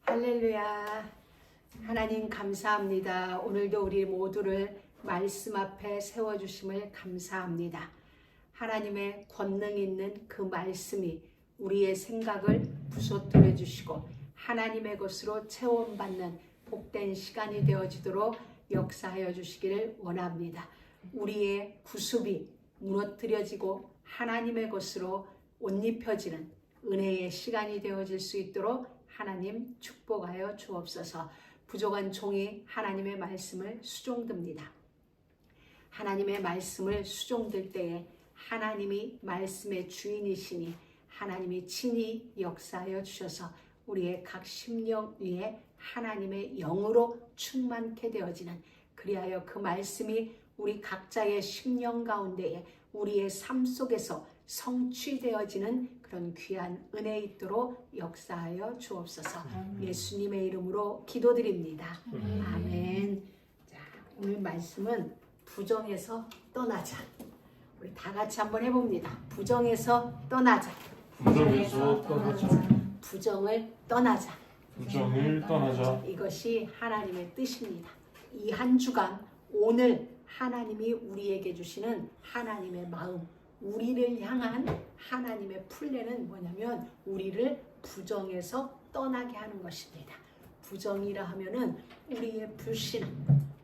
할렐루야. 하나님 감사합니다. 오늘도 우리 모두를 말씀 앞에 세워주심을 감사합니다. 하나님의 권능 있는 그 말씀이 우리의 생각을 부서뜨려 주시고 하나님의 것으로 체험받는 복된 시간이 되어지도록 역사하여 주시기를 원합니다. 우리의 구습이 무너뜨려지고 하나님의 것으로 옷 입혀지는 은혜의 시간이 되어질 수 있도록 하나님 축복하여 주옵소서. 부족한 종이 하나님의 말씀을 수종듭니다. 하나님의 말씀을 수종들 때에 하나님이 말씀의 주인이시니 하나님이 친히 역사하여 주셔서 우리의 각 심령 위에 하나님의 영으로 충만케 되어지는, 그리하여 그 말씀이 우리 각자의 심령 가운데에 우리의 삶 속에서 성취되어지는 그런 귀한 은혜 있도록 역사하여 주옵소서. 예수님의 이름으로 기도드립니다. 아멘. 자, 오늘 말씀은 부정에서 떠나자. 우리 다 같이 한번 해봅니다. 부정에서 떠나자. 부정에서 떠나자. 부정을 떠나자. 부정을 떠나자. 이것이 하나님의 뜻입니다. 이 한 주간 오늘 하나님이 우리에게 주시는 하나님의 마음, 우리를 향한 하나님의 플랜은 뭐냐면 우리를 부정에서 떠나게 하는 것입니다. 부정이라 하면은 우리의 불신,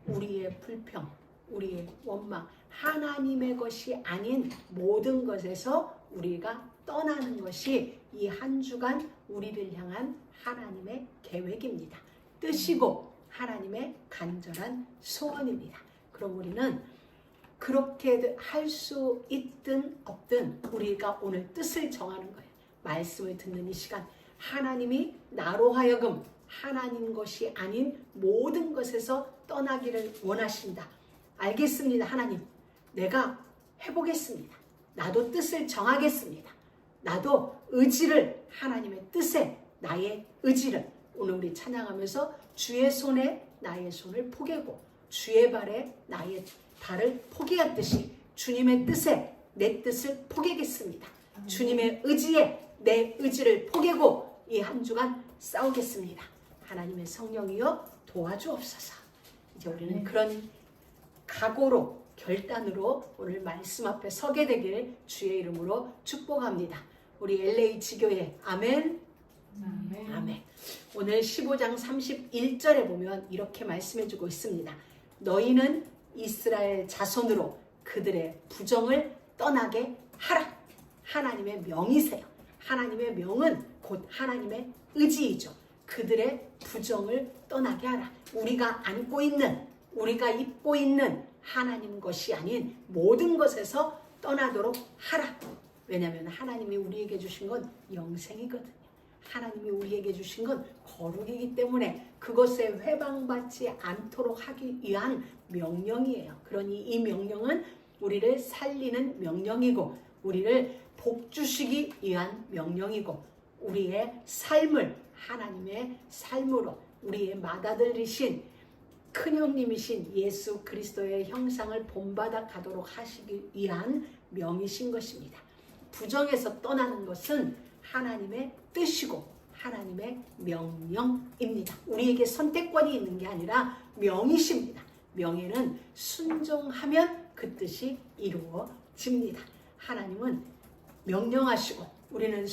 우리의 불평, 우리의 원망, 하나님의 것이 아닌 모든 것에서 우리가 떠나는 것이 이 한 주간 우리를 향한 하나님의 계획입니다. 뜻이고 하나님의 간절한 소원입니다. 그럼 우리는 그렇게 할 수 있든 없든 우리가 오늘 뜻을 정하는 거예요. 말씀을 듣는 이 시간, 하나님이 나로 하여금 하나님 것이 아닌 모든 것에서 떠나기를 원하신다. 알겠습니다. 하나님, 내가 해보겠습니다. 나도 뜻을 정하겠습니다. 나도 의지를, 하나님의 뜻에 나의 의지를, 오늘 우리 찬양하면서 주의 손에 나의 손을 포개고 주의 발에 나의 발을 포기했듯이 주님의 뜻에 내 뜻을 포기하겠습니다. 주님의 의지에 내 의지를 포기하고 이 한 주간 싸우겠습니다. 하나님의 성령이여 도와주옵소서. 이제 우리는 그런 각오로, 결단으로 오늘 말씀 앞에 서게 되길 주의 이름으로 축복합니다. 우리 LH 교회 아멘. 아멘. 아멘. 오늘 15장 31절에 보면 이렇게 말씀해주고 있습니다. 너희는 이스라엘 자손으로 그들의 부정을 떠나게 하라. 하나님의 명이세요. 하나님의 명은 곧 하나님의 의지이죠. 그들의 부정을 떠나게 하라. 우리가 안고 있는, 우리가 입고 있는 하나님 것이 아닌 모든 것에서 떠나도록 하라. 왜냐하면 하나님이 우리에게 주신 건 영생이거든요. 하나님이 우리에게 주신 건 거룩이기 때문에 그것에 회방받지 않도록 하기 위한 명령이에요. 그러니 이 명령은 우리를 살리는 명령이고 우리를 복 주시기 위한 명령이고 우리의 삶을 하나님의 삶으로 우리의 맏아들이신 큰형님이신 예수 그리스도의 형상을 본받아 가도록 하시기 위한 명이신 것입니다. 부정에서 떠나는 것은 하나님의 뜻이고 하나님의 명령입니다. 우리에게 선택권이 있는 게 아니라 명이십니다. 명예는 순종하면 그 뜻이 이루어집니다. 하나님은 명령하시고 우리는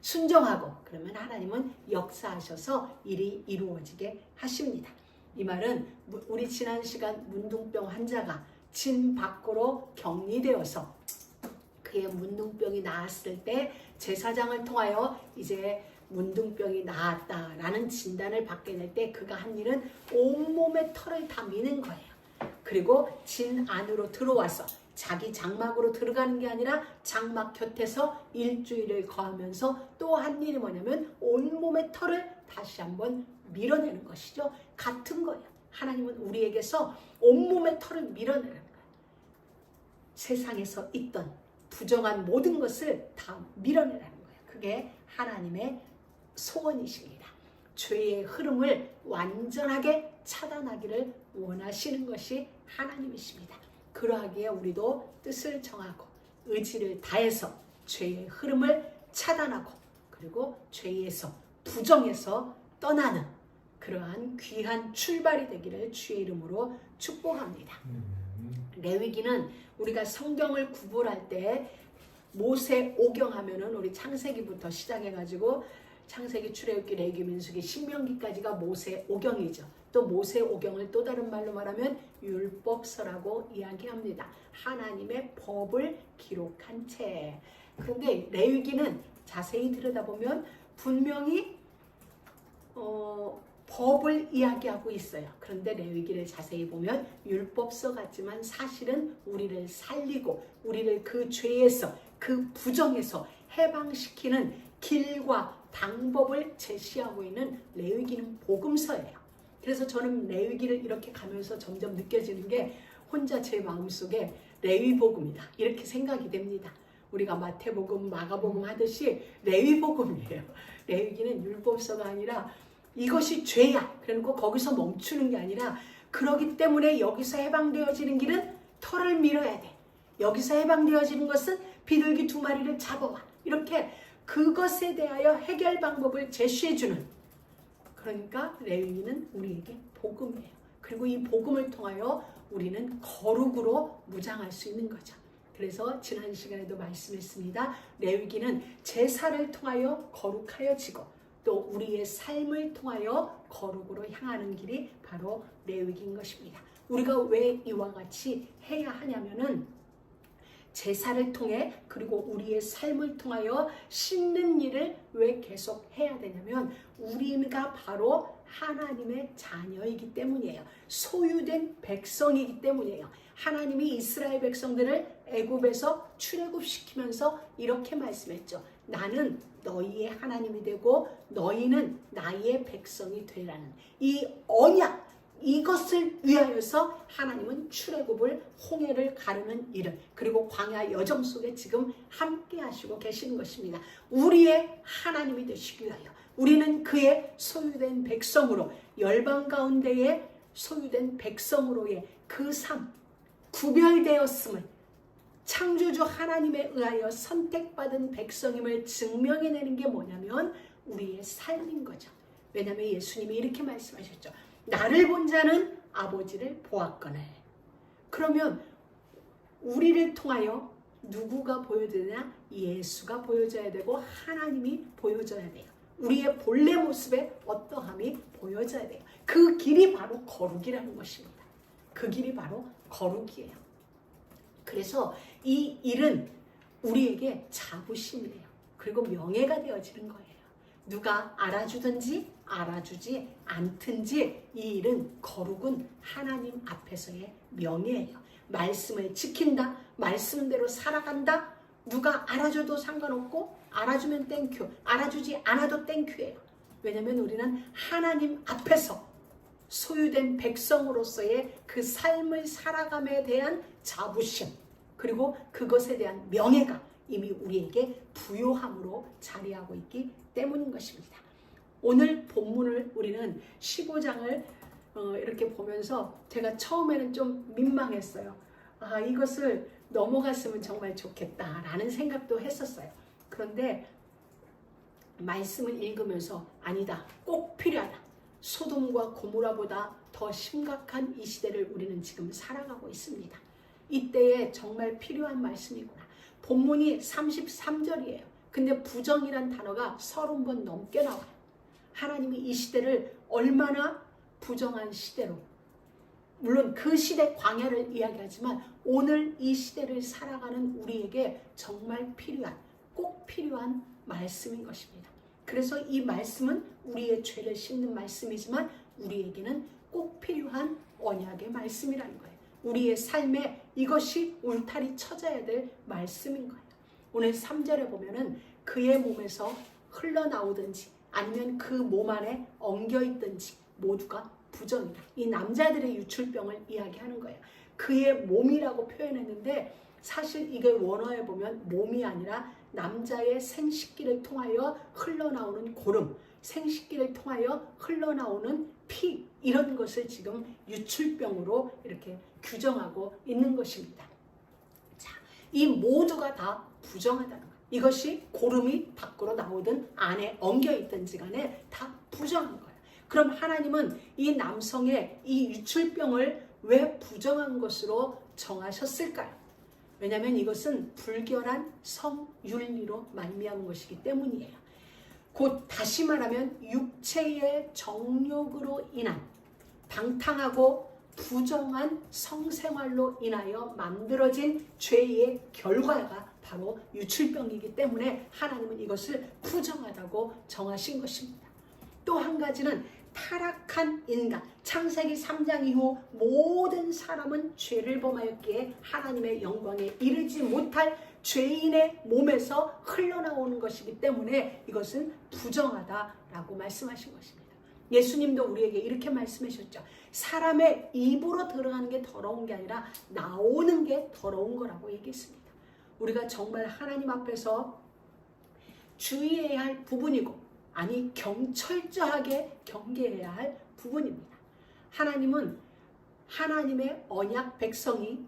순종하고 그러면 하나님은 역사하셔서 일이 이루어지게 하십니다. 이 말은 우리 지난 시간 문둥병 환자가 진 밖으로 격리되어서 그의 문둥병이 나았을 때 제사장을 통하여 이제 문둥병이 나았다라는 진단을 받게 될 때 그가 한 일은 온몸의 털을 다 미는 거예요. 그리고 진 안으로 들어와서 자기 장막으로 들어가는 게 아니라 장막 곁에서 일주일을 거하면서 또 한 일이 뭐냐면 온몸의 털을 다시 한번 밀어내는 것이죠. 같은 거예요. 하나님은 우리에게서 온몸의 털을 밀어내는 거예요. 세상에서 있던 부정한 모든 것을 다 밀어내라는 거예요. 그게 하나님의 소원이십니다. 죄의 흐름을 완전하게 차단하기를 원하시는 것이 하나님이십니다. 그러하기에 우리도 뜻을 정하고 의지를 다해서 죄의 흐름을 차단하고 그리고 죄에서 부정에서 떠나는 그러한 귀한 출발이 되기를 주의 이름으로 축복합니다. 레위기는 우리가 성경을 구분할 때 모세 오경 하면은 우리 창세기부터 시작해가지고 창세기, 출애굽기, 레위기, 민수기, 신명기까지가 모세 오경이죠. 또 모세 오경을 또 다른 말로 말하면 율법서라고 이야기합니다. 하나님의 법을 기록한 책. 그런데 레위기는 자세히 들여다보면 분명히 법을 이야기하고 있어요. 그런데 레위기를 자세히 보면 율법서 같지만 사실은 우리를 살리고 우리를 그 죄에서 그 부정에서 해방시키는 길과 방법을 제시하고 있는 레위기는 복음서예요. 그래서 저는 레위기를 이렇게 가면서 점점 느껴지는 게 혼자 제 마음속에 레위복음이다 이렇게 생각이 됩니다. 우리가 마태복음, 마가복음 하듯이 레위복음이에요. 레위기는 율법서가 아니라 이것이 죄야. 그러니까 거기서 멈추는 게 아니라 그러기 때문에 여기서 해방되어지는 길은 털을 밀어야 돼. 여기서 해방되어지는 것은 비둘기 2마리를 잡아와. 이렇게 그것에 대하여 해결 방법을 제시해주는, 그러니까 레위기는 우리에게 복음이에요. 그리고 이 복음을 통하여 우리는 거룩으로 무장할 수 있는 거죠. 그래서 지난 시간에도 말씀했습니다. 레위기는 제사를 통하여 거룩하여지고 또 우리의 삶을 통하여 거룩으로 향하는 길이 바로 레위기인 것입니다. 우리가 왜 이와 같이 해야 하냐면은 제사를 통해 그리고 우리의 삶을 통하여 씻는 일을 왜 계속 해야 되냐면 우리가 바로 하나님의 자녀이기 때문이에요. 소유된 백성이기 때문이에요. 하나님이 이스라엘 백성들을 애굽에서 출애굽시키면서 이렇게 말씀했죠. 나는 너희의 하나님이 되고 너희는 나의 백성이 되라는 이 언약, 이것을 위하여서 하나님은 출애굽을 홍해를 가르는 일을 그리고 광야 여정 속에 지금 함께 하시고 계시는 것입니다. 우리의 하나님이 되시기 위하여 우리는 그의 소유된 백성으로 열방 가운데에 소유된 백성으로의 그 삶, 구별되었음을 창조주 하나님에 의하여 선택받은 백성임을 증명해내는 게 뭐냐면 우리의 삶인 거죠. 왜냐하면 예수님이 이렇게 말씀하셨죠. 나를 본 자는 아버지를 보았거늘. 그러면 우리를 통하여 누구가 보여드냐? 예수가 보여져야 되고 하나님이 보여져야 돼요. 우리의 본래 모습의 어떠함이 보여져야 돼요. 그 길이 바로 거룩이라는 것입니다. 그 길이 바로 거룩이에요. 그래서 이 일은 우리에게 자부심이에요. 그리고 명예가 되어지는 거예요. 누가 알아주든지 알아주지 않든지 이 일은 거룩은 하나님 앞에서의 명예예요. 말씀을 지킨다, 말씀대로 살아간다. 누가 알아줘도 상관없고 알아주면 땡큐, 알아주지 않아도 땡큐예요. 왜냐하면 우리는 하나님 앞에서 소유된 백성으로서의 그 삶을 살아감에 대한 자부심 그리고 그것에 대한 명예가 이미 우리에게 부요함으로 자리하고 있기 때문인 것입니다. 오늘 본문을 우리는 15장을 이렇게 보면서 제가 처음에는 좀 민망했어요. 이것을 넘어갔으면 정말 좋겠다라는 생각도 했었어요. 그런데 말씀을 읽으면서 아니다, 꼭 필요하다. 소돔과 고모라보다 더 심각한 이 시대를 우리는 지금 살아가고 있습니다. 이때에 정말 필요한 말씀이구나. 본문이 33절이에요. 근데 부정이란 단어가 30번 넘게 나와요. 하나님이 이 시대를 얼마나 부정한 시대로, 물론 그 시대 광야를 이야기하지만 오늘 이 시대를 살아가는 우리에게 정말 필요한, 꼭 필요한 말씀인 것입니다. 그래서 이 말씀은 우리의 죄를 씻는 말씀이지만 우리에게는 꼭 필요한 언약의 말씀이라는 거예요. 우리의 삶에 이것이 울타리 쳐져야 될 말씀인 거예요. 오늘 3절에 보면은 그의 몸에서 흘러나오든지 아니면 그 몸 안에 엉겨있든지 모두가 부정이다. 이 남자들의 유출병을 이야기하는 거예요. 그의 몸이라고 표현했는데 사실 이게 원어에 보면 몸이 아니라 남자의 생식기를 통하여 흘러나오는 고름, 생식기를 통하여 흘러나오는 피, 이런 것을 지금 유출병으로 이렇게 규정하고 있는 것입니다. 자, 이 모두가 다 부정하다는 거예요. 이것이 고름이 밖으로 나오든 안에 엉겨있든지 간에 다 부정한 거예요. 그럼 하나님은 이 남성의 이 유출병을 왜 부정한 것으로 정하셨을까요? 왜냐하면 이것은 불결한 성윤리로 말미암은 것이기 때문이에요. 곧 다시 말하면 육체의 정욕으로 인한 방탕하고 부정한 성생활로 인하여 만들어진 죄의 결과가 바로 유출병이기 때문에 하나님은 이것을 부정하다고 정하신 것입니다. 또 한 가지는 타락한 인간, 창세기 3장 이후 모든 사람은 죄를 범하였기에 하나님의 영광에 이르지 못할 죄인의 몸에서 흘러나오는 것이기 때문에 이것은 부정하다라고 말씀하신 것입니다. 예수님도 우리에게 이렇게 말씀하셨죠. 사람의 입으로 들어가는 게 더러운 게 아니라 나오는 게 더러운 거라고 얘기했습니다. 우리가 정말 하나님 앞에서 주의해야 할 부분이고, 아니 철저하게 경계해야 할 부분입니다. 하나님은 하나님의 언약 백성이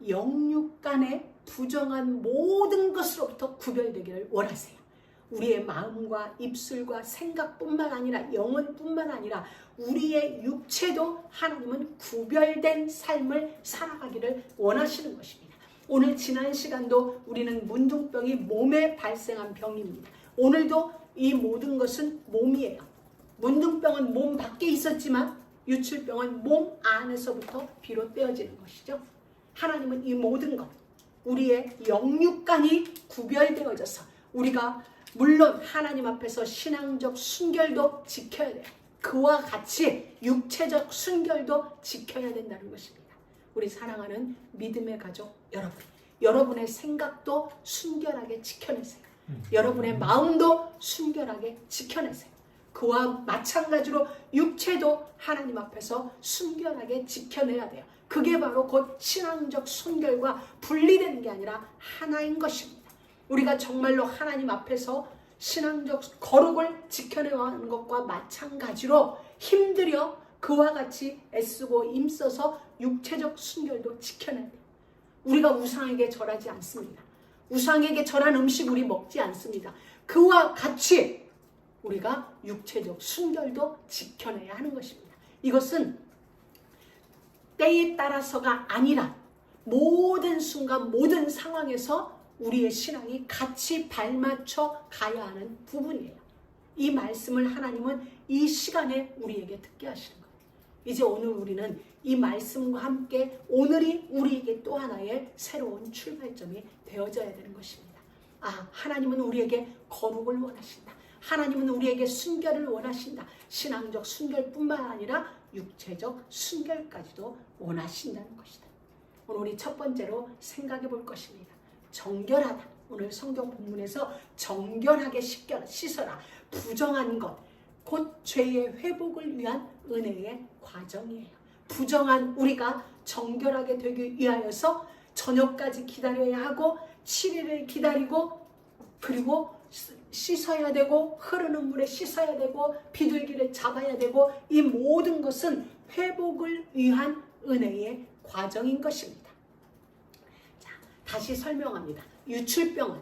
영육간의 부정한 모든 것으로부터 구별되기를 원하세요. 우리의 마음과 입술과 생각뿐만 아니라 영혼뿐만 아니라 우리의 육체도 하나님은 구별된 삶을 살아가기를 원하시는 것입니다. 오늘 지난 시간도 우리는 문둥병이 몸에 발생한 병입니다. 오늘도 이 모든 것은 몸이에요. 문둥병은 몸 밖에 있었지만 유출병은 몸 안에서부터 비롯되어지는 것이죠. 하나님은 이 모든 것, 우리의 영육간이 구별되어져서 우리가 물론 하나님 앞에서 신앙적 순결도 지켜야 돼요. 그와 같이 육체적 순결도 지켜야 된다는 것입니다. 우리 사랑하는 믿음의 가족 여러분, 여러분의 생각도 순결하게 지켜내세요. 여러분의 마음도 순결하게 지켜내세요. 그와 마찬가지로 육체도 하나님 앞에서 순결하게 지켜내야 돼요. 그게 바로 곧 신앙적 순결과 분리되는 게 아니라 하나인 것입니다. 우리가 정말로 하나님 앞에서 신앙적 거룩을 지켜내야 하는 것과 마찬가지로 힘들여 그와 같이 애쓰고 힘써서 육체적 순결도 지켜내야 돼요. 우리가 우상에게 절하지 않습니다. 우상에게 절한 음식 우리 먹지 않습니다. 그와 같이 우리가 육체적 순결도 지켜내야 하는 것입니다. 이것은 때에 따라서가 아니라 모든 순간 모든 상황에서 우리의 신앙이 같이 발맞춰 가야 하는 부분이에요. 이 말씀을 하나님은 이 시간에 우리에게 듣게 하시는 거예요. 이제 오늘 우리는 이 말씀과 함께 오늘이 우리에게 또 하나의 새로운 출발점이 되어져야 되는 것입니다. 하나님은 우리에게 거룩을 원하신다. 하나님은 우리에게 순결을 원하신다. 신앙적 순결뿐만 아니라 육체적 순결까지도 원하신다는 것이다. 오늘 우리 첫 번째로 생각해 볼 것입니다. 정결하다. 오늘 성경 본문에서 정결하게 씻어라. 부정한 것, 곧 죄의 회복을 위한 은혜의 과정이에요. 부정한 우리가 정결하게 되기 위하여서 저녁까지 기다려야 하고 7일을 기다리고 그리고 씻어야 되고 흐르는 물에 씻어야 되고 비둘기를 잡아야 되고 이 모든 것은 회복을 위한 은혜의 과정인 것입니다. 자, 다시 설명합니다. 유출병은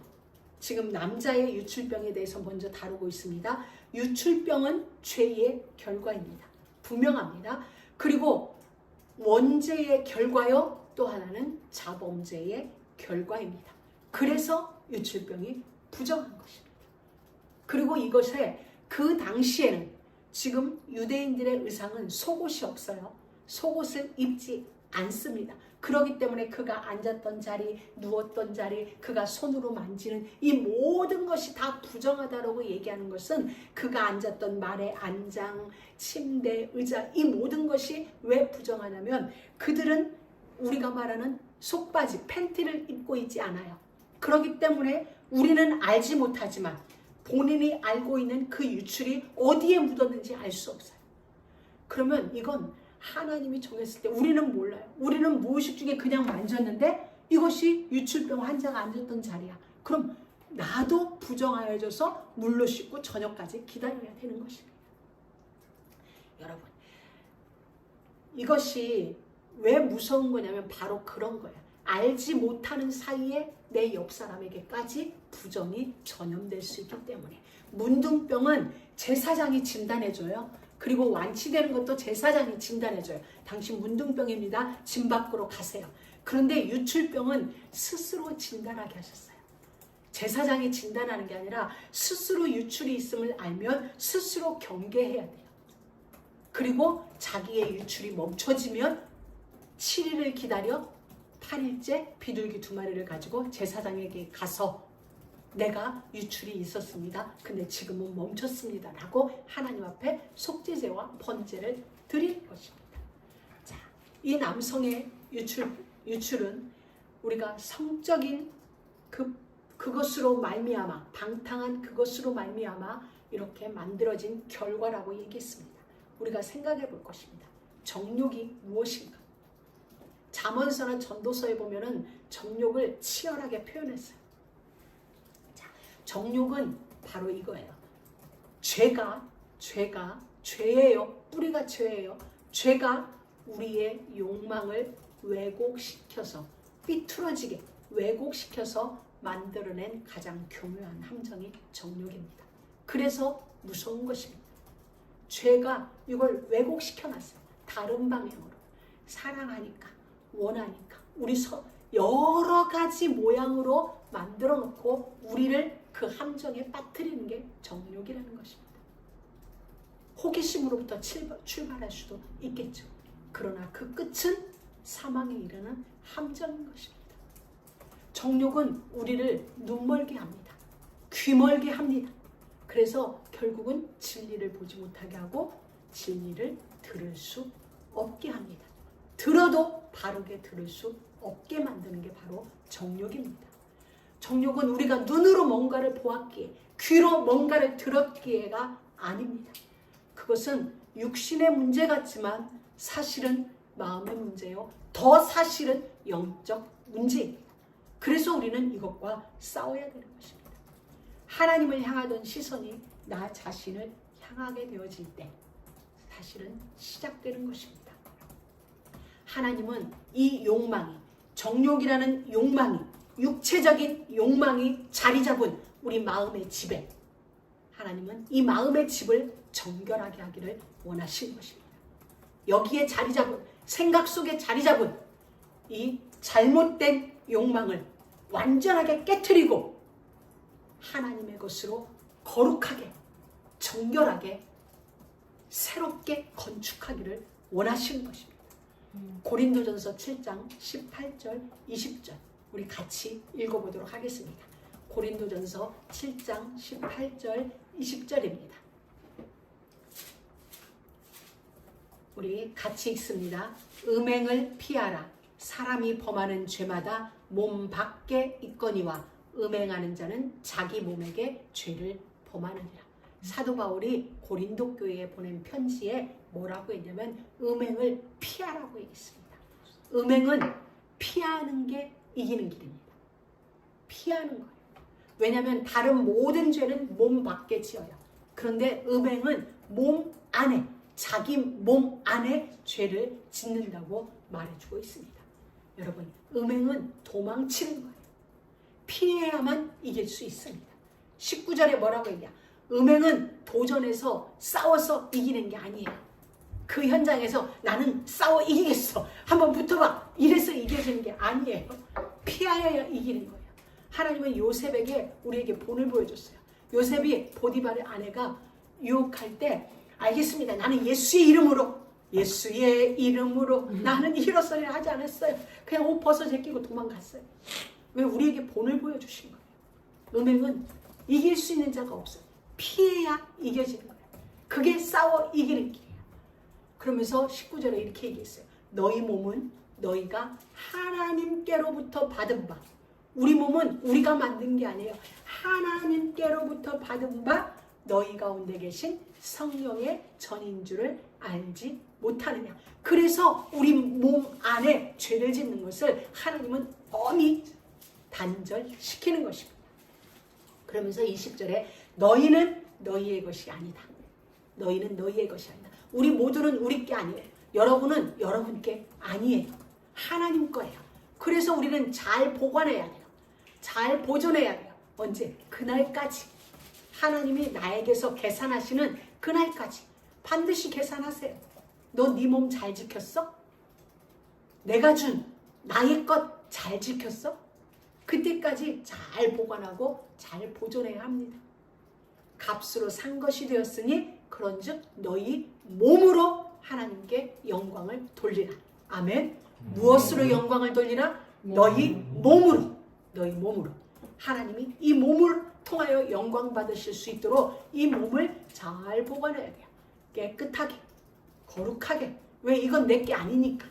지금 남자의 유출병에 대해서 먼저 다루고 있습니다. 유출병은 죄의 결과입니다. 분명합니다. 그리고 원죄의 결과요, 또 하나는 자범죄의 결과입니다. 그래서 유출병이 부정한 것입니다. 그리고 이것에 그 당시에는 지금 유대인들의 의상은 속옷이 없어요. 속옷을 입지 않습니다. 그렇기 때문에 그가 앉았던 자리, 누웠던 자리, 그가 손으로 만지는 이 모든 것이 다 부정하다라고 얘기하는 것은 그가 앉았던 말의 안장, 침대, 의자 이 모든 것이 왜 부정하냐면 그들은 우리가 말하는 속바지, 팬티를 입고 있지 않아요. 그렇기 때문에 우리는 알지 못하지만 본인이 알고 있는 그 유출이 어디에 묻었는지 알 수 없어요. 그러면 이건 하나님이 정했을 때 우리는 몰라요. 우리는 무의식 중에 그냥 만졌는데 이것이 유출병 환자가 앉았던 자리야. 그럼 나도 부정하여져서 물로 씻고 저녁까지 기다려야 되는 것입니다. 여러분, 이것이 왜 무서운 거냐면 바로 그런 거예요. 알지 못하는 사이에 내 옆 사람에게까지 부정이 전염될 수 있기 때문에 문둥병은 제사장이 진단해줘요. 그리고 완치되는 것도 제사장이 진단해줘요. 당신 문둥병입니다. 진 밖으로 가세요. 그런데 유출병은 스스로 진단하게 하셨어요. 제사장이 진단하는 게 아니라 스스로 유출이 있음을 알면 스스로 경계해야 돼요. 그리고 자기의 유출이 멈춰지면 7일을 기다려 8일째 비둘기 2마리를 가지고 제사장에게 가서 내가 유출이 있었습니다. 근데 지금은 멈췄습니다. 라고 하나님 앞에 속죄제와 번제를 드리는 것입니다. 자, 이 남성의 유출은 우리가 성적인 그것으로 말미암아, 방탕한 그것으로 말미암아 이렇게 만들어진 결과라고 얘기했습니다. 우리가 생각해 볼 것입니다. 정욕이 무엇인가? 잠언서나 전도서에 보면은 정욕을 치열하게 표현했어요. 자, 정욕은 바로 이거예요. 죄예요. 뿌리가 죄예요. 죄가 우리의 욕망을 왜곡시켜서 삐뚤어지게 왜곡시켜서 만들어낸 가장 교묘한 함정이 정욕입니다. 그래서 무서운 것입니다. 죄가 이걸 왜곡시켜놨어요. 다른 방향으로. 사랑하니까, 원하니까, 여러 가지 모양으로 만들어 놓고 우리를 그 함정에 빠뜨리는 게 정욕이라는 것입니다. 호기심으로부터 출발할 수도 있겠죠. 그러나 그 끝은 사망에 이르는 함정인 것입니다. 정욕은 우리를 눈멀게 합니다. 귀멀게 합니다. 그래서 결국은 진리를 보지 못하게 하고 진리를 들을 수 없게 합니다. 들어도 바르게 들을 수 없게 만드는 게 바로 정욕입니다. 정욕은 우리가 눈으로 뭔가를 보았기에 귀로 뭔가를 들었기에가 아닙니다. 그것은 육신의 문제 같지만 사실은 마음의 문제요. 더 사실은 영적 문제입니다. 그래서 우리는 이것과 싸워야 되는 것입니다. 하나님을 향하던 시선이 나 자신을 향하게 되어질 때 사실은 시작되는 것입니다. 하나님은 이 욕망이, 정욕이라는 욕망이, 육체적인 욕망이 자리 잡은 우리 마음의 집에 하나님은 이 마음의 집을 정결하게 하기를 원하시는 것입니다. 여기에 자리 잡은, 생각 속에 자리 잡은 이 잘못된 욕망을 완전하게 깨트리고 하나님의 것으로 거룩하게, 정결하게, 새롭게 건축하기를 원하시는 것입니다. 고린도전서 7장 18절, 20절 우리 같이 읽어보도록 하겠습니다. 고린도전서 7장 18절, 20절입니다. 우리 같이 읽습니다. 음행을 피하라. 사람이 범하는 죄마다 몸 밖에 있거니와 음행하는 자는 자기 몸에게 죄를 범하느니라. 사도 바울이 고린도 교회에 보낸 편지에 뭐라고 했냐면 음행을 피하라고 얘기했습니다. 음행은 피하는 게 이기는 길입니다. 피하는 거예요. 왜냐하면 다른 모든 죄는 몸 밖에 지어요. 그런데 음행은 몸 안에, 자기 몸 안에 죄를 짓는다고 말해주고 있습니다. 여러분, 음행은 도망치는 거예요. 피해야만 이길 수 있습니다. 19절에 뭐라고 했냐? 음행은 도전해서 싸워서 이기는 게 아니에요. 그 현장에서 나는 싸워 이기겠어. 한번 붙어봐. 이래서 이겨지는 게 아니에요. 피하여야 이기는 거예요. 하나님은 요셉에게 우리에게 본을 보여줬어요. 요셉이 보디발의 아내가 유혹할 때 알겠습니다. 나는 예수의 이름으로 나는 이런 하지 않았어요. 그냥 옷 벗어 제끼고 도망갔어요. 왜? 우리에게 본을 보여주신 거예요. 음행은 이길 수 있는 자가 없어요. 피해야 이겨지는 거예요. 그게 싸워 이기는 길이에요. 그러면서 19절에 이렇게 얘기했어요. 너희 몸은 너희가 하나님께로부터 받은 바, 우리 몸은 우리가 만든 게 아니에요. 하나님께로부터 받은 바 너희 가운데 계신 성령의 전인 줄을 알지 못하느냐. 그래서 우리 몸 안에 죄를 짓는 것을 하나님은 엄히 단절시키는 것입니다. 그러면서 20절에 너희는 너희의 것이 아니다. 너희는 너희의 것이 아니다. 우리 모두는 우리 게 아니에요. 여러분은 여러분께 아니에요. 하나님 거예요. 그래서 우리는 잘 보관해야 돼요. 잘 보존해야 돼요. 언제? 그날까지. 하나님이 나에게서 계산하시는 그날까지. 반드시 계산하세요. 너 네 몸 잘 지켰어? 내가 준 나의 것 잘 지켰어? 그때까지 잘 보관하고 잘 보존해야 합니다. 값으로 산 것이 되었으니 그런즉 너희 몸으로 하나님께 영광을 돌리라. 아멘. 무엇으로 영광을 돌리라? 너희 몸으로. 너희 몸으로. 하나님이 이 몸을 통하여 영광 받으실 수 있도록 이 몸을 잘 보관해야 돼요. 깨끗하게, 거룩하게. 왜? 이건 내게 아니니까.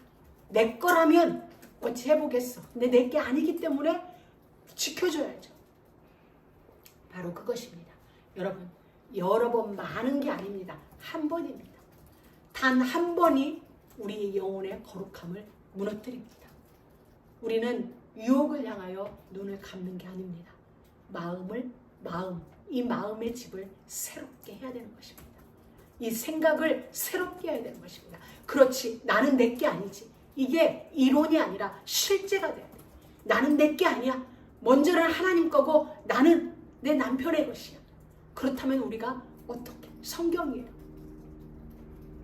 내 거라면 어찌 해보겠어. 근데 내게 아니기 때문에 지켜줘야죠. 바로 그것입니다. 여러분, 여러 번 많은 게 아닙니다. 한 번입니다. 단 한 번이 우리의 영혼의 거룩함을 무너뜨립니다. 우리는 유혹을 향하여 눈을 감는 게 아닙니다. 이 마음의 집을 새롭게 해야 되는 것입니다. 이 생각을 새롭게 해야 되는 것입니다. 그렇지, 나는 내게 아니지. 이게 이론이 아니라 실제가 돼야 돼. 나는 내게 아니야. 먼저는 하나님 거고 나는 내 남편의 것이야. 그렇다면 우리가 어떻게? 성경이에요.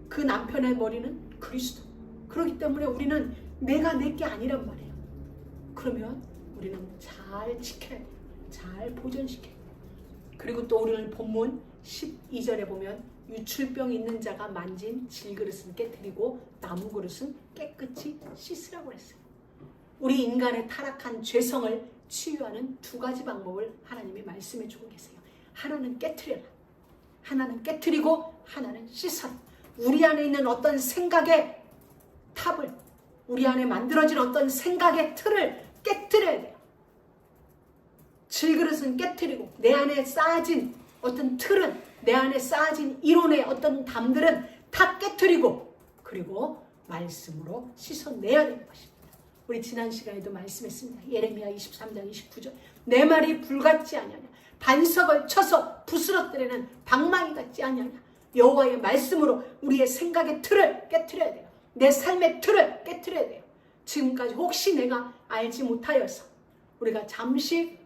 그 남편의 머리는 그리스도. 그렇기 때문에 우리는 내가 내게 아니란 말이에요. 그러면 우리는 잘 지켜야 돼요. 잘 보존시켜야 돼요. 그리고 또 우리는 본문 12절에 보면 유출병 있는 자가 만진 질그릇은 깨뜨리고 나무 그릇은 깨끗이 씻으라고 했어요. 우리 인간의 타락한 죄성을 치유하는 두 가지 방법을 하나님이 말씀해 주고 계세요. 하나는 깨트려라. 하나는 깨트리고 하나는 씻어라. 우리 안에 있는 어떤 생각의 탑을, 우리 안에 만들어진 어떤 생각의 틀을 깨트려야 돼요. 질그릇은 깨트리고 내 안에 쌓아진 어떤 틀은, 내 안에 쌓아진 이론의 어떤 담들은 다 깨트리고 그리고 말씀으로 씻어내야 되는 것입니다. 우리 지난 시간에도 말씀했습니다. 예레미야 23장 29절. 내 말이 불같지 아니하냐. 반석을 쳐서 부스러뜨리는 방망이 같지 아니하냐. 여호와의 말씀으로 우리의 생각의 틀을 깨트려야 돼요. 내 삶의 틀을 깨트려야 돼요. 지금까지 혹시 내가 알지 못하여서 우리가 잠시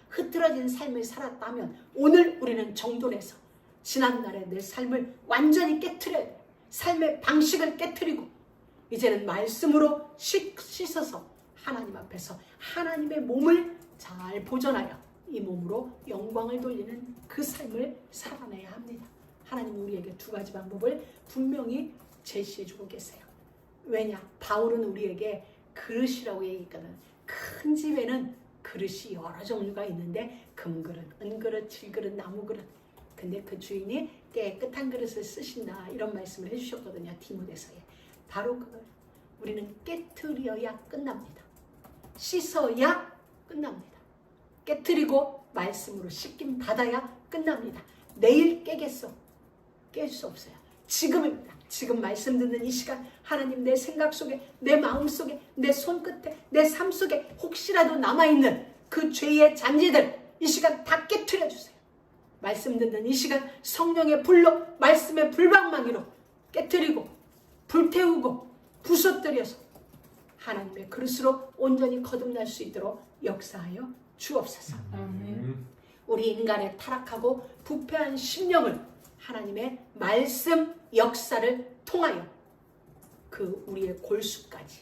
흐트러진 삶을 살았다면 오늘 우리는 정돈해서 지난날의 내 삶을 완전히 깨트려야 돼요. 삶의 방식을 깨트리고 이제는 말씀으로 씻어서 하나님 앞에서 하나님의 몸을 잘 보존하여 이 몸으로 영광을 돌리는 그 삶을 살아내야 합니다. 하나님은 우리에게 두 가지 방법을 분명히 제시해주고 계세요. 왜냐? 바울은 우리에게 그릇이라고 얘기했거든. 큰 집에는 그릇이 여러 종류가 있는데 금그릇, 은그릇, 질그릇, 나무그릇. 근데 그 주인이 깨끗한 그릇을 쓰신다 이런 말씀을 해주셨거든요. 디모데서에. 바로 그걸 우리는 깨트려야 끝납니다. 씻어야 끝납니다. 깨트리고 말씀으로 씻김 받아야 끝납니다. 내일 깨겠어? 깰 수 없어요. 지금입니다. 지금 말씀 듣는 이 시간 하나님 내 생각 속에, 내 마음 속에, 내 손끝에, 내 삶 속에 혹시라도 남아있는 그 죄의 잔재들 이 시간 다 깨트려 주세요. 말씀 듣는 이 시간 성령의 불로 말씀의 불방망이로 깨트리고 불태우고 부서뜨려서 하나님의 그릇으로 온전히 거듭날 수 있도록 역사하여 주옵소서. 우리 인간의 타락하고 부패한 심령을 하나님의 말씀 역사를 통하여 그 우리의 골수까지,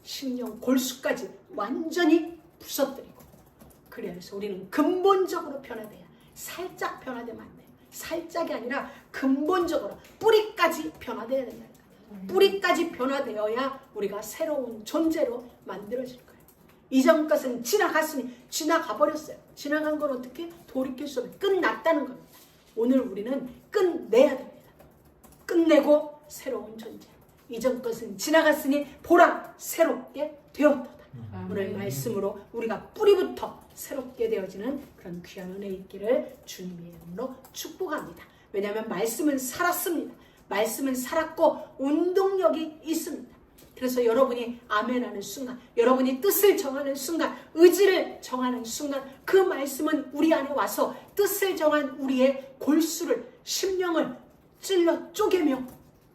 심령 골수까지 완전히 부서뜨리고, 그래서 우리는 근본적으로 변화돼야, 살짝 변화되면 안 돼요. 살짝이 아니라 근본적으로 뿌리까지 변화돼야 된다. 뿌리까지 변화되어야 우리가 새로운 존재로 만들어질 거예요. 이전 것은 지나갔으니 지나가 버렸어요. 지나간 건 어떻게? 돌이킬 수 없어요. 끝났다는 겁니다. 오늘 우리는 끝내야 됩니다. 끝내고 새로운 존재. 이전 것은 지나갔으니 보라 새롭게 되었도다. 오늘 말씀으로 우리가 뿌리부터 새롭게 되어지는 그런 귀한 은혜 있기를 주님의 이름으로 축복합니다. 왜냐하면 말씀은 살았습니다. 말씀은 살았고 운동력이 있습니다. 그래서 여러분이 아멘하는 순간, 여러분이 뜻을 정하는 순간, 의지를 정하는 순간 그 말씀은 우리 안에 와서 뜻을 정한 우리의 골수를, 심령을 찔러 쪼개며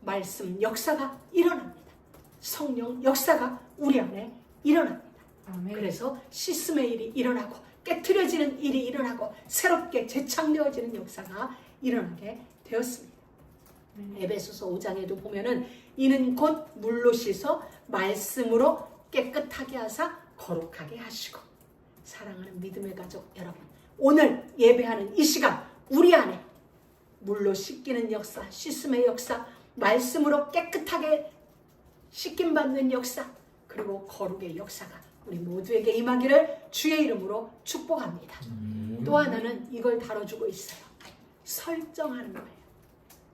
말씀 역사가 일어납니다. 성령 역사가 우리 안에 일어납니다. 아멘. 그래서 씻음의 일이 일어나고 깨트려지는 일이 일어나고 새롭게 재창되어지는 역사가 일어나게 되었습니다. 에베소서 5장에도 보면은 이는 곧 물로 씻어 말씀으로 깨끗하게 하사 거룩하게 하시고. 사랑하는 믿음의 가족 여러분, 오늘 예배하는 이 시간 우리 안에 물로 씻기는 역사, 씻음의 역사, 말씀으로 깨끗하게 씻김받는 역사, 그리고 거룩의 역사가 우리 모두에게 임하기를 주의 이름으로 축복합니다. 또 하나는 이걸 다뤄주고 있어요. 설정하는 거예요.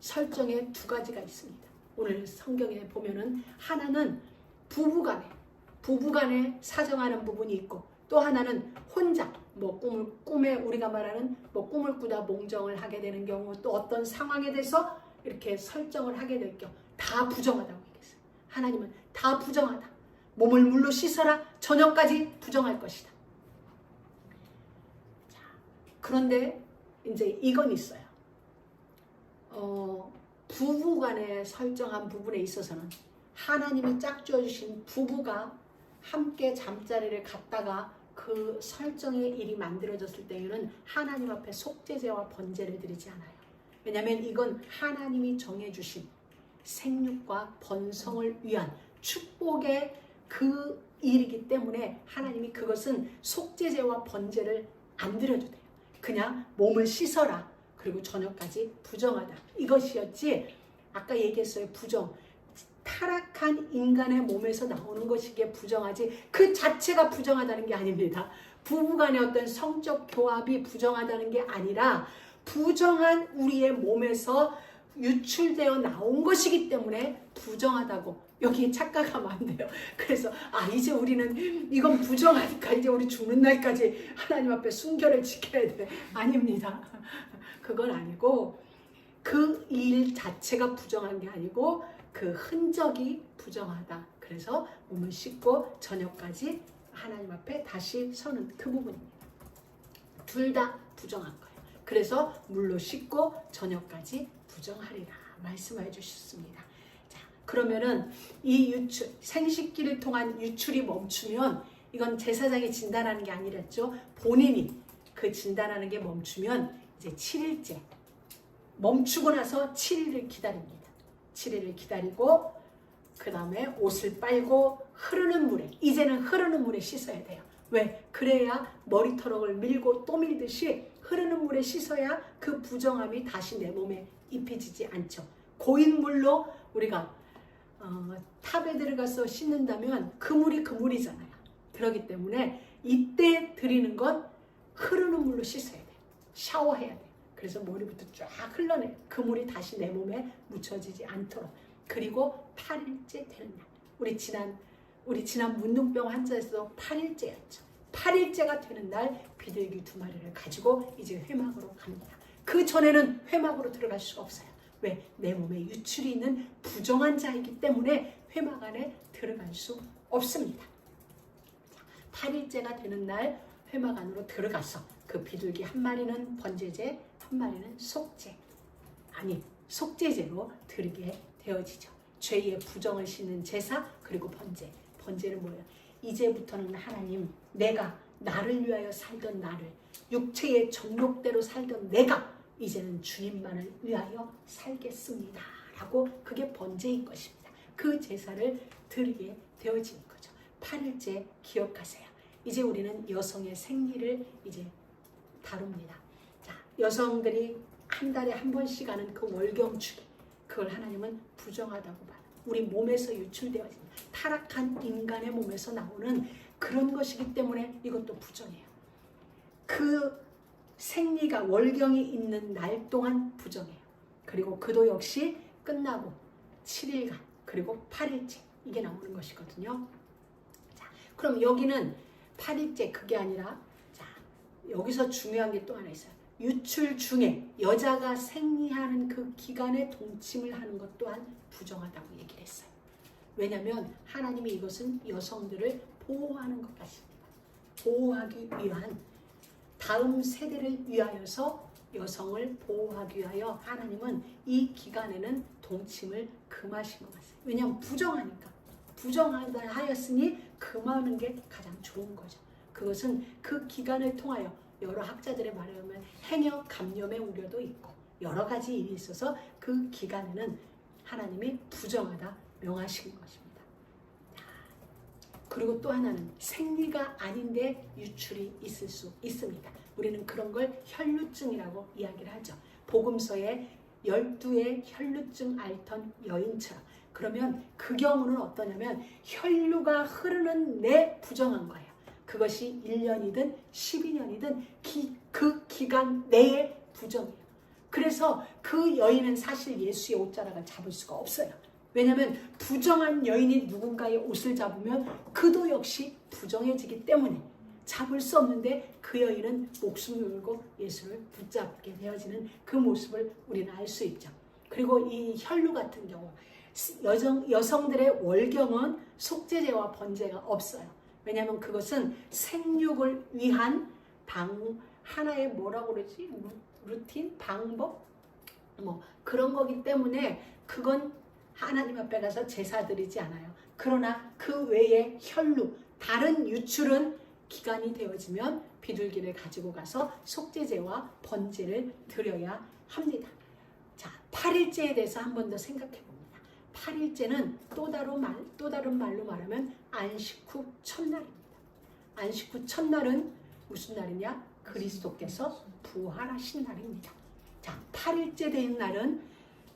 설정에 두 가지가 있습니다. 오늘 성경에 보면은 하나는 부부간에 사정하는 부분이 있고, 또 하나는 혼자 꿈에 우리가 말하는 꿈을 꾸다 몽정을 하게 되는 경우, 또 어떤 상황에 대해서 이렇게 설정을 하게 될 경우 다 부정하다고 얘기했어요. 하나님은 다 부정하다. 몸을 물로 씻어라. 저녁까지 부정할 것이다. 자, 그런데 이제 이건 있어요. 부부간에 설정한 부분에 있어서는 하나님이 짝지어 주신 부부가 함께 잠자리를 갖다가 그 설정의 일이 만들어졌을 때에는 하나님 앞에 속죄제와 번제를 드리지 않아요. 왜냐하면 이건 하나님이 정해주신 생육과 번성을 위한 축복의 그 일이기 때문에 하나님이 그것은 속죄제와 번제를 안 드려도 돼요. 그냥 몸을 씻어라. 그리고 저녁까지 부정하다. 이것이었지. 아까 얘기했어요. 부정. 타락한 인간의 몸에서 나오는 것이 이게 부정하지 그 자체가 부정하다는 게 아닙니다. 부부간의 어떤 성적 교합이 부정하다는 게 아니라 부정한 우리의 몸에서 유출되어 나온 것이기 때문에 부정하다고 여기에 착각하면 안 돼요. 그래서 이제 우리는 이건 부정하니까 이제 우리 죽는 날까지 하나님 앞에 순결을 지켜야 돼. 아닙니다. 그건 아니고 그 일 자체가 부정한 게 아니고 그 흔적이 부정하다. 그래서 몸을 씻고 저녁까지 하나님 앞에 다시 서는 그 부분입니다. 둘 다 부정한 거예요. 그래서 물로 씻고 저녁까지 부정하리라 말씀해 주셨습니다. 자, 그러면은 이 유출, 생식기를 통한 유출이 멈추면 이건 제사장이 진단하는 게 아니랬죠. 본인이 그 진단하는 게 멈추면 이제 7일째 멈추고 나서 7일을 기다립니다. 7일을 기다리고 그 다음에 옷을 빨고 흐르는 물에, 이제는 흐르는 물에 씻어야 돼요. 왜? 그래야 머리털을 밀고 또 밀듯이 흐르는 물에 씻어야 그 부정함이 다시 내 몸에 입혀지지 않죠. 고인 물로 우리가 탑에 들어가서 씻는다면 그 물이 그 물이잖아요. 그렇기 때문에 이때 드리는 건 흐르는 물로 씻어야 돼요. 샤워해야 돼요. 그래서 머리부터 쫙 흘러내요. 그 물이 다시 내 몸에 묻혀지지 않도록. 그리고 8일째 되는 날. 우리 지난 문둥병 환자에서 8일째였죠. 8일째가 되는 날 비둘기 2마리를 가지고 이제 회막으로 갑니다. 그 전에는 회막으로 들어갈 수가 없어요. 왜? 내 몸에 유출이 있는 부정한 자이기 때문에 회막 안에 들어갈 수 없습니다. 8일째가 되는 날 회막 안으로 들어가서 그 비둘기 1마리는 번제제, 1마리는 속죄제로 드리게 되어지죠. 죄의 부정을 씻는 제사, 그리고 번제. 번제는 뭐예요? 이제부터는 하나님, 내가 나를 위하여 살던 나를, 육체의 정욕대로 살던 내가 이제는 주님만을 위하여 살겠습니다. 라고 그게 번제인 것입니다. 그 제사를 드리게 되어지는 거죠. 8일째 기억하세요. 이제 우리는 여성의 생리를 이제 다룹니다. 자, 여성들이 한 달에 한 번씩 하는 그 월경주기, 그걸 하나님은 부정하다고 봐요. 우리 몸에서 유출되어진 타락한 인간의 몸에서 나오는 그런 것이기 때문에 이것도 부정해요. 그 생리가 월경이 있는 날 동안 부정해요. 그리고 그도 역시 끝나고 7일간 그리고 8일째 이게 나오는 것이거든요. 자, 그럼 여기는 8일째 그게 아니라 자, 여기서 중요한 게 또 하나 있어요. 유출 중에 여자가 생리하는 그 기간에 동침을 하는 것 또한 부정하다고 얘기를 했어요. 왜냐하면 하나님이 이것은 여성들을 보호하는 것 같습니다. 보호하기 위한 다음 세대를 위하여서 여성을 보호하기 위하여 하나님은 이 기간에는 동침을 금하신 것 같아요. 왜냐하면 부정하니까. 부정하다 하였으니 금하는 게 가장 좋은 거죠. 그것은 그 기간을 통하여 여러 학자들의 말에 의하면 행여 감염의 우려도 있고 여러 가지 일이 있어서 그 기간에는 하나님이 부정하다 명하신 것입니다. 그리고 또 하나는 생리가 아닌데 유출이 있을 수 있습니다. 우리는 그런 걸 혈루증이라고 이야기를 하죠. 복음서에 12의 혈루증 앓던 여인처럼. 그러면 그 경우는 어떠냐면 혈루가 흐르는 내 부정한 거예요. 그것이 1년이든 12년이든 그 기간 내의 부정이에요. 그래서 그 여인은 사실 예수의 옷자락을 잡을 수가 없어요. 왜냐하면 부정한 여인이 누군가의 옷을 잡으면 그도 역시 부정해지기 때문에 잡을 수 없는데 그 여인은 목숨을 걸고 예수를 붙잡게 되어지는 그 모습을 우리는 알 수 있죠. 그리고 이 혈루 같은 경우 여성들의 월경은 속죄제와 번제가 없어요. 왜냐하면 그것은 생육을 위한 하나의 뭐라고 그러지? 루틴? 방법? 뭐 그런 거기 때문에 그건 하나님 앞에 가서 제사 드리지 않아요. 그러나 그 외에 혈루, 다른 유출은 기간이 되어지면 비둘기를 가지고 가서 속죄제와 번제를 드려야 합니다. 자, 8일째에 대해서 한 번 더 생각해 봅니다. 8일째는 또 다른 말로 말하면 안식 후 첫날입니다. 안식 후 첫날은 무슨 날이냐? 그리스도께서 부활하신 날입니다. 자, 8일째 된 날은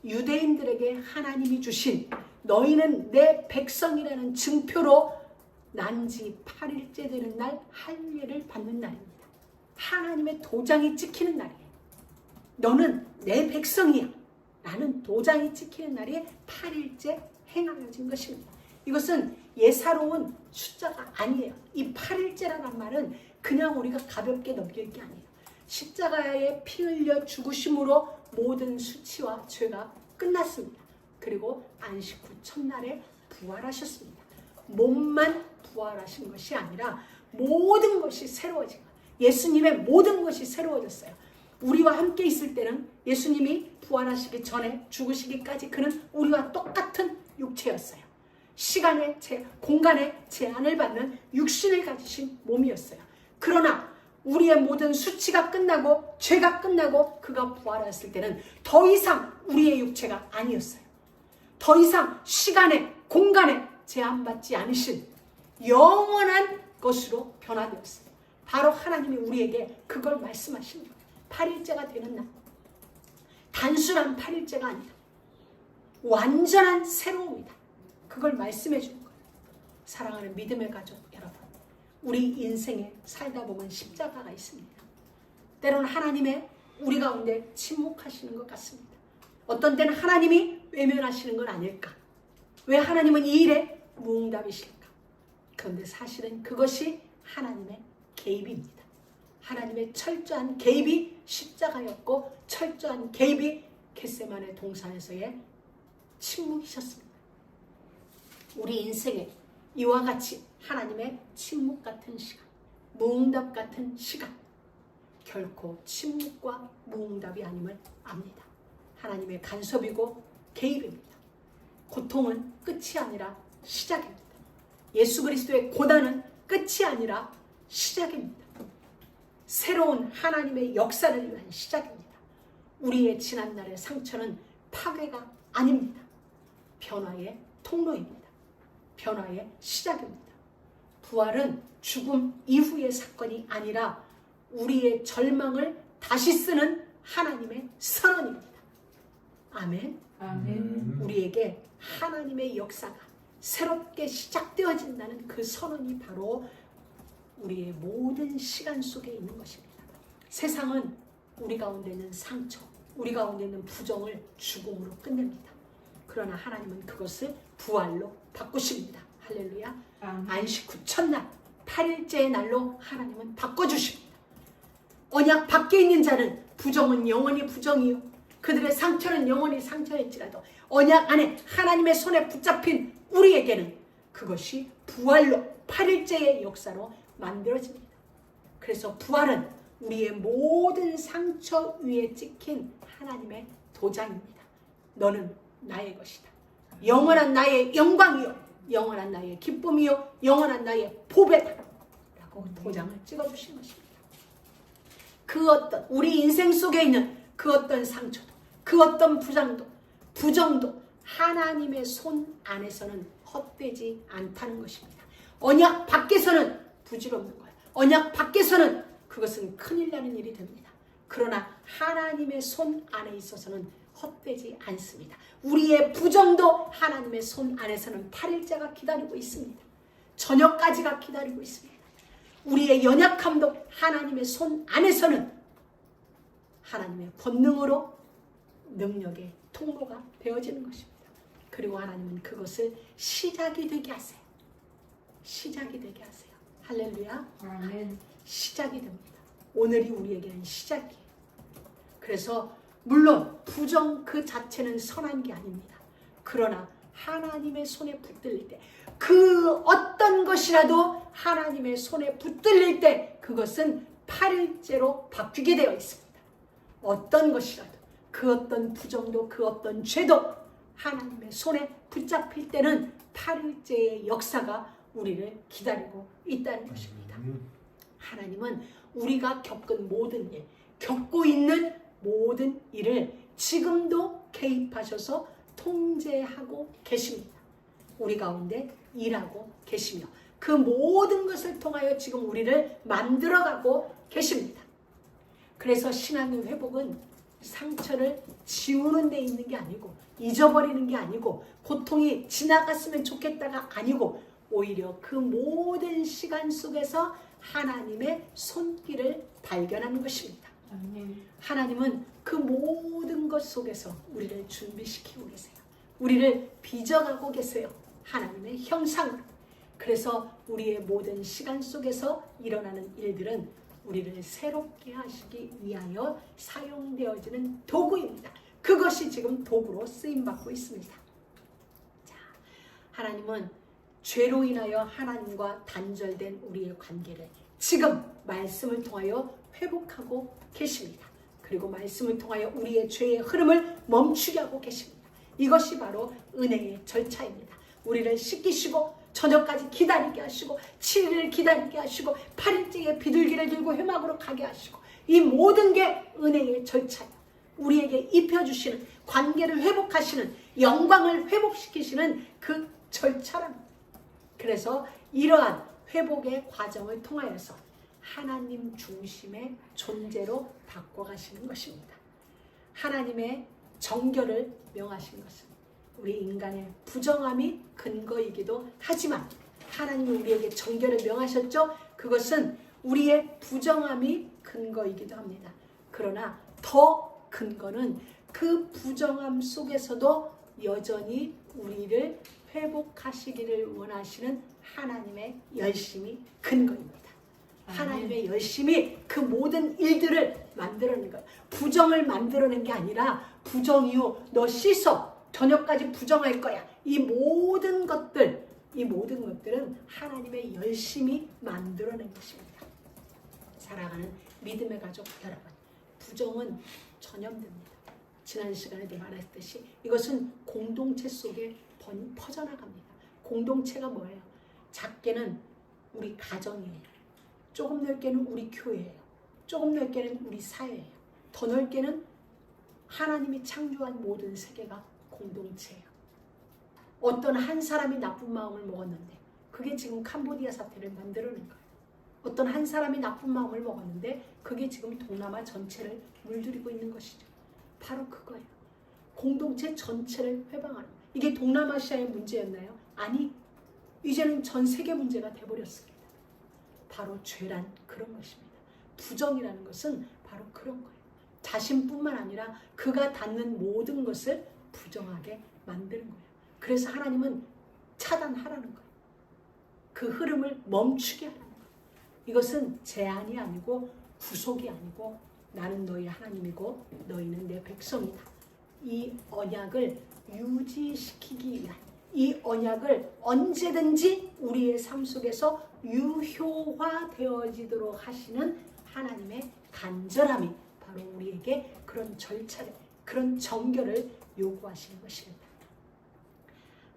유대인들에게 하나님이 주신 너희는 내 백성이라는 증표로 난지 8일째 되는 날 할례를 받는 날입니다. 하나님의 도장이 찍히는 날이에요. 너는 내 백성이야 라는 도장이 찍히는 날이 8일째 행하여진 것입니다. 이것은 예사로운 숫자가 아니에요. 이 8일째라는 말은 그냥 우리가 가볍게 넘길 게 아니에요. 십자가에 피 흘려 죽으심으로 모든 수치와 죄가 끝났습니다. 그리고 안식 후 첫날에 부활하셨습니다. 몸만 부활하신 것이 아니라 모든 것이 새로워진 거예요. 예수님의 모든 것이 새로워졌어요. 우리와 함께 있을 때는 예수님이 부활하시기 전에 죽으시기까지 그는 우리와 똑같은 육체였어요. 시간의 공간의 제한을 받는 육신을 가지신 몸이었어요. 그러나 우리의 모든 수치가 끝나고 죄가 끝나고 그가 부활했을 때는 더 이상 우리의 육체가 아니었어요. 더 이상 시간에 공간에 제한받지 않으신 영원한 것으로 변화되었어요. 바로 하나님이 우리에게 그걸 말씀하신 거예요. 8일째가 되는 날. 단순한 8일째가 아니다. 완전한 새로움이다. 그걸 말씀해 주는 거예요. 사랑하는 믿음의 가족 여러분. 우리 인생에 살다 보면 십자가가 있습니다. 때로는 하나님의 우리 가운데 침묵하시는 것 같습니다. 어떤 때는 하나님이 외면하시는 건 아닐까? 왜 하나님은 이 일에 무응답이실까? 그런데 사실은 그것이 하나님의 개입입니다. 하나님의 철저한 개입이 십자가였고 철저한 개입이 겟세마네 동산에서의 침묵이셨습니다. 우리 인생에 이와 같이 하나님의 침묵 같은 시간, 무응답 같은 시간, 결코 침묵과 무응답이 아님을 압니다. 하나님의 간섭이고 개입입니다. 고통은 끝이 아니라 시작입니다. 예수 그리스도의 고난은 끝이 아니라 시작입니다. 새로운 하나님의 역사를 위한 시작입니다. 우리의 지난날의 상처는 파괴가 아닙니다. 변화의 통로입니다. 변화의 시작입니다. 부활은 죽음 이후의 사건이 아니라 우리의 절망을 다시 쓰는 하나님의 선언입니다. 아멘. 아멘. 우리에게 하나님의 역사가 새롭게 시작되어진다는 그 선언이 바로 우리의 모든 시간 속에 있는 것입니다. 세상은 우리 가운데 있는 상처, 우리 가운데 있는 부정을 죽음으로 끝냅니다. 그러나 하나님은 그것을 부활로 바꾸십니다. 할렐루야. 안식 후 첫날 8일째의 날로 하나님은 바꿔주십니다. 언약 밖에 있는 자는 부정은 영원히 부정이요 그들의 상처는 영원히 상처일지라도 언약 안에 하나님의 손에 붙잡힌 우리에게는 그것이 부활로 8일째의 역사로 만들어집니다. 그래서 부활은 우리의 모든 상처 위에 찍힌 하나님의 도장입니다. 너는 나의 것이다. 영원한 나의 영광이요 영원한 나의 기쁨이요 영원한 나의 보배다 라고 도장을 찍어주신 것입니다. 그 어떤 우리 인생 속에 있는 그 어떤 상처도, 그 어떤 부정도 하나님의 손 안에서는 헛되지 않다는 것입니다. 언약 밖에서는 부질없는 거예요. 언약 밖에서는 그것은 큰일 나는 일이 됩니다. 그러나 하나님의 손 안에 있어서는 헛되지 않습니다. 우리의 부정도 하나님의 손 안에서는 8일째가 기다리고 있습니다. 저녁까지가 기다리고 있습니다. 우리의 연약함도 하나님의 손 안에서는 하나님의 권능으로 능력의 통로가 되어지는 것입니다. 그리고 하나님은 그것을 시작이 되게 하세요. 시작이 되게 하세요. 할렐루야. 아멘. 시작이 됩니다. 오늘이 우리에게는 시작이에요. 그래서 물론 부정 그 자체는 선한 게 아닙니다. 그러나 하나님의 손에 붙들릴 때, 그 어떤 것이라도 하나님의 손에 붙들릴 때 그것은 8일째로 바뀌게 되어 있습니다. 어떤 것이라도, 그 어떤 부정도, 그 어떤 죄도 하나님의 손에 붙잡힐 때는 8일째의 역사가 우리를 기다리고 있다는 것입니다. 하나님은 우리가 겪은 모든 일, 겪고 있는 모든 일을 지금도 개입하셔서 통제하고 계십니다. 우리 가운데 일하고 계시며 그 모든 것을 통하여 지금 우리를 만들어가고 계십니다. 그래서 신앙의 회복은 상처를 지우는 데 있는 게 아니고, 잊어버리는 게 아니고, 고통이 지나갔으면 좋겠다가 아니고, 오히려 그 모든 시간 속에서 하나님의 손길을 발견하는 것입니다. 아멘. 하나님은 그 모든 것 속에서 우리를 준비시키고 계세요. 우리를 빚어가고 계세요. 하나님의 형상으로. 그래서 우리의 모든 시간 속에서 일어나는 일들은 우리를 새롭게 하시기 위하여 사용되어지는 도구입니다. 그것이 지금 도구로 쓰임받고 있습니다. 자, 하나님은 죄로 인하여 하나님과 단절된 우리의 관계를 지금 말씀을 통하여 회복하고 계십니다. 그리고 말씀을 통하여 우리의 죄의 흐름을 멈추게 하고 계십니다. 이것이 바로 은혜의 절차입니다. 우리를 씻기시고 저녁까지 기다리게 하시고 7일을 기다리게 하시고 8일째에 비둘기를 들고 회막으로 가게 하시고, 이 모든 게 은혜의 절차예요. 우리에게 입혀주시는, 관계를 회복하시는, 영광을 회복시키시는 그 절차랍니다. 그래서 이러한 회복의 과정을 통하여서 하나님 중심의 존재로 바꿔가시는 것입니다. 하나님의 정결을 명하신 것은 우리 인간의 부정함이 근거이기도 하지만, 하나님이 우리에게 정결을 명하셨죠. 그것은 우리의 부정함이 근거이기도 합니다. 그러나 더 근거는 그 부정함 속에서도 여전히 우리를 회복하시기를 원하시는 하나님의 열심이 근거입니다. 하나님의 열심이 그 모든 일들을 만들어낸 거예요. 부정을 만들어낸 게 아니라, 부정 이후 너 씻어, 저녁까지 부정할 거야. 이 모든 것들은 하나님의 열심이 만들어낸 것입니다. 사랑하는 믿음의 가족 여러분, 부정은 전염됩니다. 지난 시간에도 말했듯이 이것은 공동체 속에 퍼져나갑니다. 공동체가 뭐예요? 작게는 우리 가정이에요. 조금 넓게는 우리 교회예요. 조금 넓게는 우리 사회예요. 더 넓게는 하나님이 창조한 모든 세계가 공동체예요. 어떤 한 사람이 나쁜 마음을 먹었는데 그게 지금 캄보디아 사태를 만들어낸 거예요. 어떤 한 사람이 나쁜 마음을 먹었는데 그게 지금 동남아 전체를 물들이고 있는 것이죠. 바로 그거예요. 공동체 전체를 회방하는 거예요. 이게 동남아시아의 문제였나요? 아니, 이제는 전 세계 문제가 돼버렸습니다. 바로 죄란 그런 것입니다. 부정이라는 것은 바로 그런 거예요. 자신뿐만 아니라 그가 닿는 모든 것을 부정하게 만드는 거예요. 그래서 하나님은 차단하라는 거예요. 그 흐름을 멈추게 하라는 거예요. 이것은 제한이 아니고 구속이 아니고, 나는 너희 하나님이고 너희는 내 백성이다. 이 언약을 유지시키기 위한, 이 언약을 언제든지 우리의 삶 속에서 유효화되어지도록 하시는 하나님의 간절함이 바로 우리에게 그런 절차를, 그런 정결을 요구하시는 것입니다.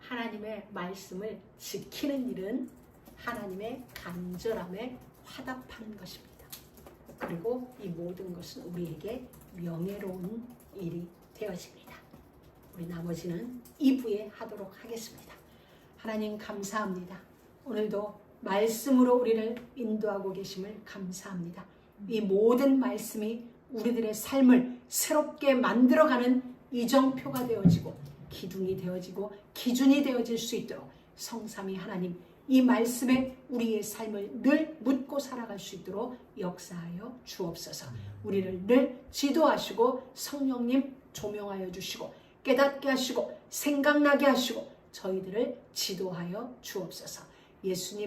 하나님의 말씀을 지키는 일은 하나님의 간절함에 화답하는 것입니다. 그리고 이 모든 것은 우리에게 명예로운 일이 되어집니다. 우리 나머지는 2부에 하도록 하겠습니다. 하나님 감사합니다. 오늘도 말씀으로 우리를 인도하고 계심을 감사합니다. 이 모든 말씀이 우리들의 삶을 새롭게 만들어가는 이정표가 되어지고 기둥이 되어지고 기준이 되어질 수 있도록 성삼위 하나님 이 말씀에 우리의 삶을 늘 묻고 살아갈 수 있도록 역사하여 주옵소서. 우리를 늘 지도하시고 성령님 조명하여 주시고 깨닫게 하시고 생각나게 하시고 저희들을 지도하여 주옵소서. 예수님